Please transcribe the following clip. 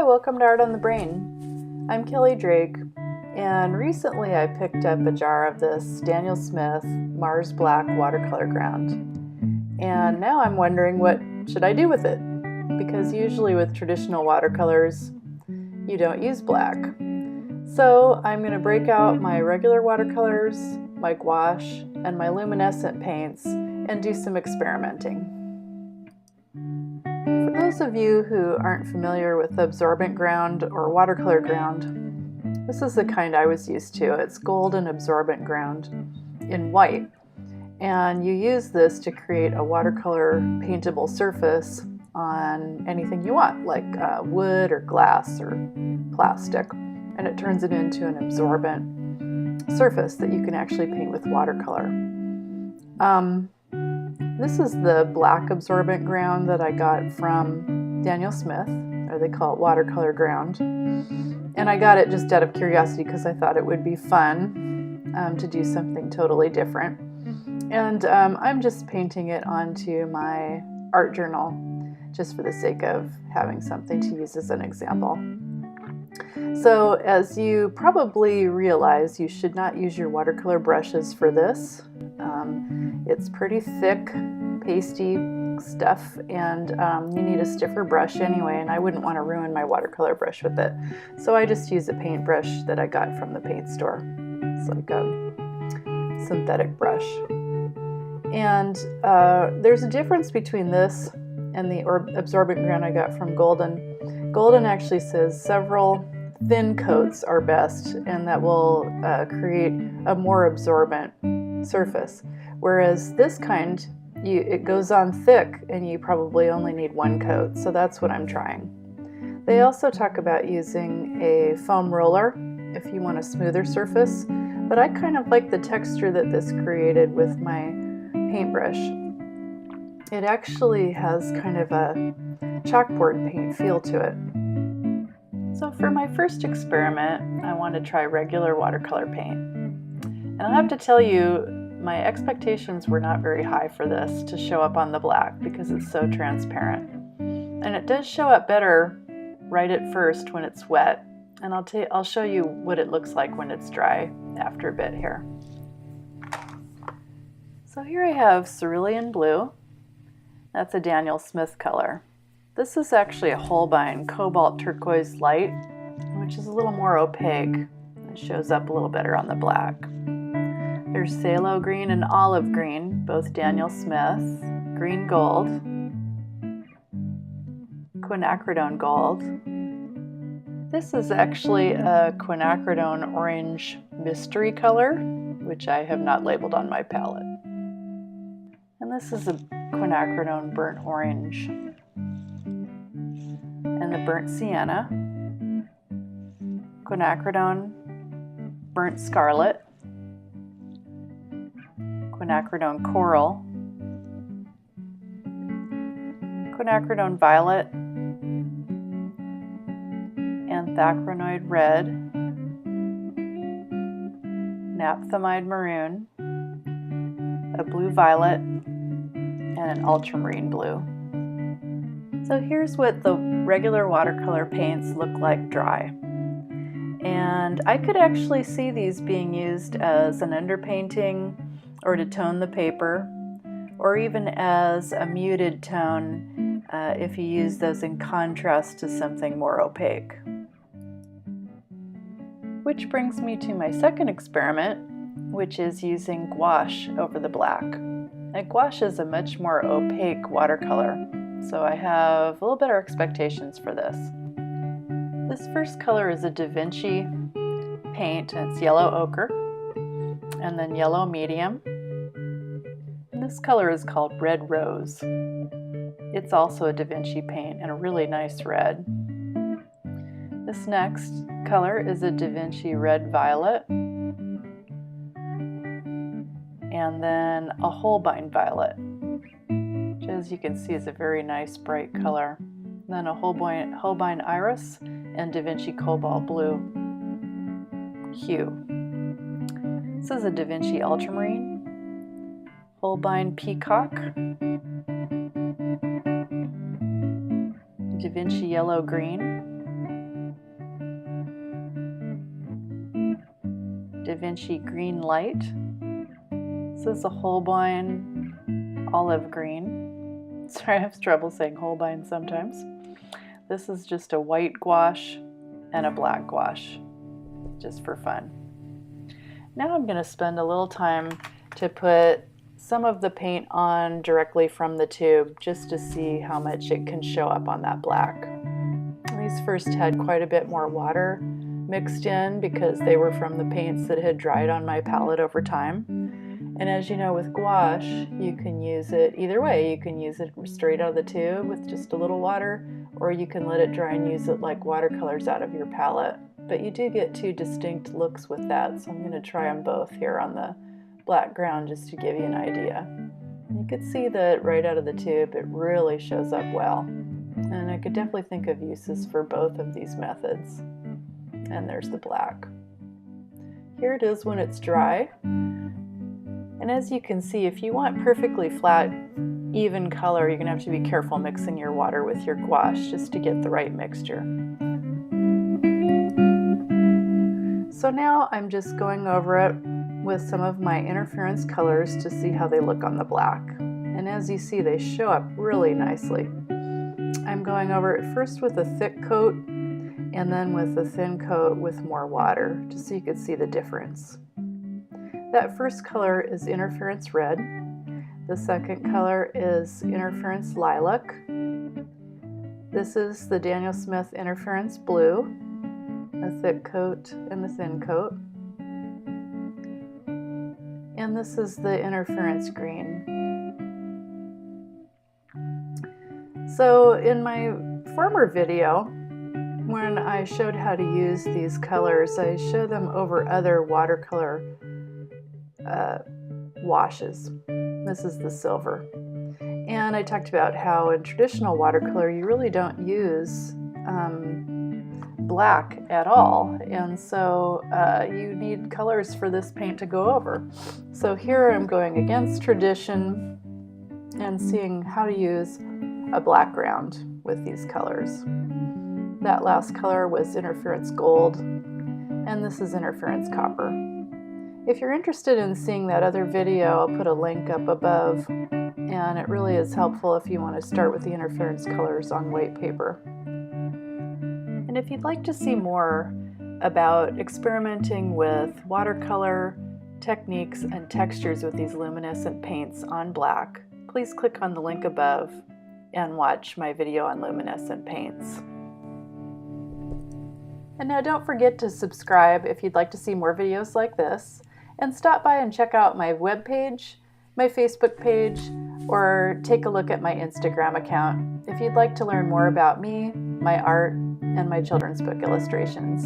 welcome to Art on the Brain. I'm Kelly Drake, and recently I picked up a jar of this Daniel Smith Mars Black watercolor ground. And now I'm wondering, what should I do with it? Because usually with traditional watercolors, you don't use black. So I'm going to break out my regular watercolors, my gouache, and my luminescent paints and do some experimenting. For those of you who aren't familiar with absorbent ground or watercolor ground, this is the kind I was used to. It's golden absorbent ground in white. And you use this to create a watercolor paintable surface on anything you want, like wood or glass or plastic. And it turns it into an absorbent surface that you can actually paint with watercolor. This is the black absorbent ground that I got from Daniel Smith, or they call it watercolor ground. And I got it just out of curiosity because I thought it would be fun to do something totally different. And I'm just painting it onto my art journal just for the sake of having something to use as an example. So as you probably realize, you should not use your watercolor brushes for this. It's pretty thick, pasty stuff, and you need a stiffer brush anyway, and I wouldn't want to ruin my watercolor brush with it. So I just use a paintbrush that I got from the paint store. It's like a synthetic brush. And there's a difference between this and the absorbent ground I got from Golden. Golden actually says several thin coats are best, and that will create a more absorbent surface. Whereas this kind, it goes on thick and you probably only need one coat, so that's what I'm trying. They also talk about using a foam roller if you want a smoother surface, but I kind of like the texture that this created with my paintbrush. It actually has kind of a chalkboard paint feel to it. So for my first experiment, I want to try regular watercolor paint. And I'll have to tell you, my expectations were not very high for this to show up on the black because it's so transparent. And it does show up better right at first when it's wet. And I'll show you what it looks like when it's dry after a bit here. So here I have cerulean blue. That's a Daniel Smith color. This is actually a Holbein cobalt turquoise light, which is a little more opaque. It shows up a little better on the black. There's phthalo green and olive green, both Daniel Smith, green gold, quinacridone gold. This is actually a quinacridone orange mystery color, which I have not labeled on my palette. And this is a quinacridone burnt orange. And the burnt sienna, quinacridone burnt scarlet, quinacridone coral, quinacridone violet, anthracenoid red, naphthalide maroon, a blue violet, and an ultramarine blue. So here's what the regular watercolor paints look like dry. And I could actually see these being used as an underpainting or to tone the paper, or even as a muted tone if you use those in contrast to something more opaque. Which brings me to my second experiment, which is using gouache over the black. And gouache is a much more opaque watercolor, so I have a little better expectations for this. This first color is a Da Vinci paint, and it's yellow ochre, and then yellow medium. And this color is called Red Rose. It's also a Da Vinci paint and a really nice red. This next color is a Da Vinci Red Violet, and then a Holbein Violet, which as you can see is a very nice bright color. And then a Holbein Iris and Da Vinci Cobalt Blue hue. This is a Da Vinci Ultramarine, Holbein Peacock, Da Vinci Yellow Green, Vinci Green Light. This is a Holbein olive green. Sorry, I have trouble saying Holbein sometimes. This is just a white gouache and a black gouache, just for fun. Now I'm going to spend a little time to put some of the paint on directly from the tube, just to see how much it can show up on that black. These first had quite a bit more water mixed in because they were from the paints that had dried on my palette over time. And as you know, with gouache, you can use it either way. You can use it straight out of the tube with just a little water, or you can let it dry and use it like watercolors out of your palette. But you do get two distinct looks with that, so I'm going to try them both here on the black ground just to give you an idea. You could see that right out of the tube it really shows up well. And I could definitely think of uses for both of these methods. And there's the black. Here it is when it's dry. And as you can see, if you want perfectly flat, even color, you're going to have to be careful mixing your water with your gouache just to get the right mixture. So now I'm just going over it with some of my interference colors to see how they look on the black. And as you see, they show up really nicely. I'm going over it first with a thick coat and then with a thin coat with more water, just so you can see the difference. That first color is interference red. The second color is interference lilac. This is the Daniel Smith interference blue, a thick coat and the thin coat. And this is the interference green. So in my former video, when I showed how to use these colors, I showed them over other watercolor washes. This is the silver. And I talked about how in traditional watercolor you really don't use black at all, and so you need colors for this paint to go over. So here I'm going against tradition and seeing how to use a black ground with these colors. That last color was interference gold, and this is interference copper. If you're interested in seeing that other video, I'll put a link up above, and it really is helpful if you want to start with the interference colors on white paper. And if you'd like to see more about experimenting with watercolor techniques and textures with these luminescent paints on black, please click on the link above and watch my video on luminescent paints. And now don't forget to subscribe if you'd like to see more videos like this, and stop by and check out my webpage, my Facebook page, or take a look at my Instagram account if you'd like to learn more about me, my art, and my children's book illustrations.